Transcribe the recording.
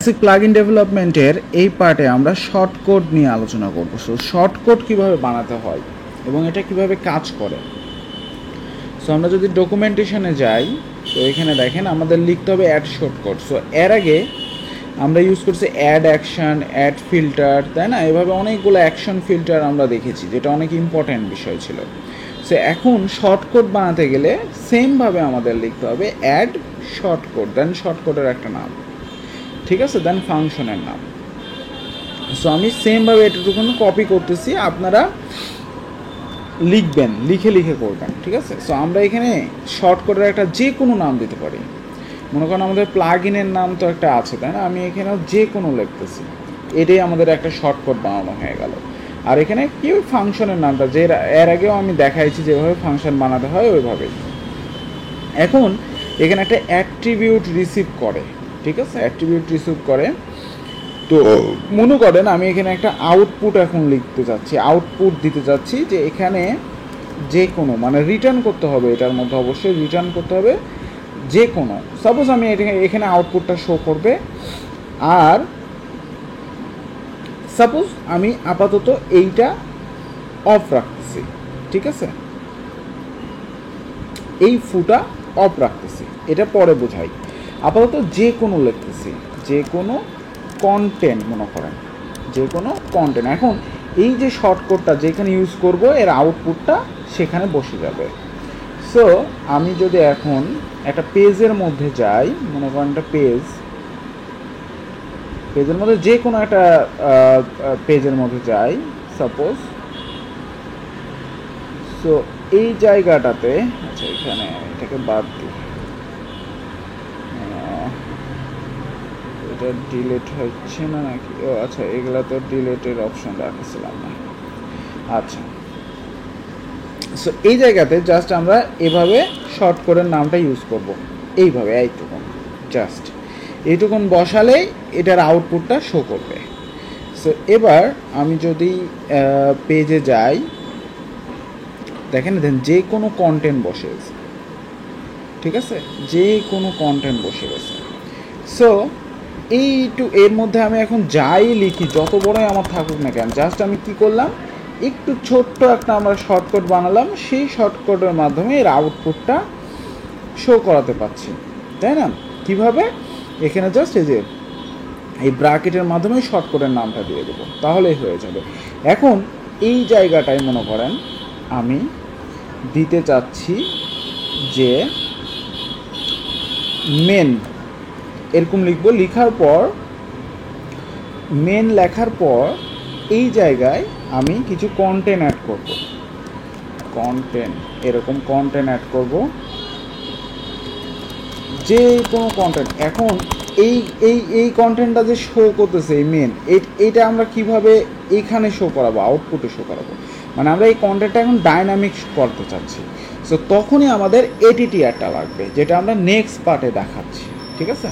Basic plugin ডেভেলপমেন্টের এই পার্টে আমরা শর্টকট নিয়ে আলোচনা করব। সো শর্টকট কীভাবে বানাতে হয় এবং এটা কিভাবে কাজ করে। সো আমরা যদি ডকুমেন্টেশনে যাই, তো এখানে দেখেন আমাদের লিখতে হবে অ্যাড শর্টকট। সো এর আগে আমরা ইউজ করছি অ্যাড অ্যাকশন, অ্যাড ফিল্টার, তাই না? এভাবে অনেকগুলো অ্যাকশন ফিল্টার আমরা দেখেছি, যেটা অনেক ইম্পর্ট্যান্ট বিষয় ছিল। সো এখন শর্টকট বানাতে গেলে সেমভাবে আমাদের লিখতে হবে অ্যাড শর্টকট, দেন শর্টকটের একটা নাম, ঠিক আছে, দেন ফাংশনের নাম। সো আমি সেমভাবে এটুকুন কপি করতেছি, আপনারা লিখবেন, লিখে লিখে করবেন, ঠিক আছে। সো আমরা এখানে শর্টকটের একটা যে কোনো নাম দিতে পারি। মনে করেন আমাদের প্লাগ ইনের নাম তো একটা আছে, তাই না? আমি এখানেও যে কোনো লিখতেছি, এটাই আমাদের একটা শর্টকট বানানো হয়ে গেল। আর এখানে কি ওই ফাংশনের নামটা, যে এর আগেও আমি দেখাইছি যেভাবে ফাংশন বানাতে হয় ওইভাবেই। এখন এখানে একটা অ্যাট্রিবিউট রিসিভ করে, ঠিক আছে, অ্যাট্রিবিউট রিসিভ করে। তো মনে করেন আমি এখানে একটা আউটপুট এখন লিখতে চাচ্ছি, আউটপুট দিতে চাচ্ছি, যে এখানে যে কোনো মানে রিটার্ন করতে হবে, এটার মধ্যে অবশ্যই রিটার্ন করতে হবে যে কোনো। সাপোজ আমি এখানে আউটপুটটা শো করবে, আর সাপোজ আমি আপাতত এইটা অফ রাখতেছি, ঠিক আছে, এই ফুটা অফ রাখতেছি, এটা পরে বোঝাই। আপাতত যে কোনো লিখতেছি, যে কোনো কন্টেন্ট, মনে করেন যে কোনো কন্টেন্ট। এখন এই যে শর্টকটটা যেখানে ইউজ করব, এর আউটপুটটা সেখানে বসে যাবে। সো আমি যদি এখন একটা পেজের মধ্যে যাই, মনে করেন একটা পেজের মধ্যে যে কোনো একটা পেজের মধ্যে যাই সাপোজ। সো এই জায়গাটাতে, আচ্ছা এখানে এটাকে বাদ দিই, এটা ডিলিট হচ্ছে না নাকি? ও আচ্ছা, এগুলা তো ডিলিটের অপশন রাখছিলাম না। আচ্ছা, সো এই জায়গাতে জাস্ট আমরা এভাবে শর্টকটের নামটা ইউজ করব, এইভাবে, এইটুকুন, জাস্ট এইটুকুন বসালেই এটার আউটপুটটা শো করবে। সো এবার আমি যদি পেজে যাই, দেখেন যে কোনো কন্টেন্ট বসে গেছে, ঠিক আছে, যে কোনো কন্টেন্ট বসে গেছে। সো এর মধ্যে আমি এখন যাই লিখি, যত বড়ই আমার থাকুক না কেন, জাস্ট আমি কি করলাম, একটু ছোট্ট একটা আমরা শর্টকাট বানালাম, সেই শর্টকাটের মাধ্যমে এর আউটপুটটা শো করাতে পারছি, তাই না? কিভাবে? এখানে জাস্ট এই যে এই ব্র্যাকেটের মাধ্যমে শর্টকাটের নামটা দিয়ে দেবো, তাহলেই হয়ে যাবে। এখন এই জায়গাটায় মনে করেন আমি দিতে চাচ্ছি যে মেন, এরকম লিখবো। লেখার পর মেন লেখার পর এই জায়গায় আমি কিছু কন্টেন্ট অ্যাড করব, কন্টেন্ট, এরকম কন্টেন্ট অ্যাড করব, যে কোনো কন্টেন্ট। এখন এই এই এই কন্টেন্টটা যে শো করতেছে, এই মেন, এইটা আমরা কিভাবে এখানে শো করাবো, আউটপুটে শো করাবো, মানে আমরা এই কন্টেন্টটা এখন ডাইনামিক করতে চাচ্ছি। সো তখনই আমাদের এডিটিআরটা লাগবে, যেটা আমরা নেক্সট পার্টে দেখাচ্ছি, ঠিক আছে।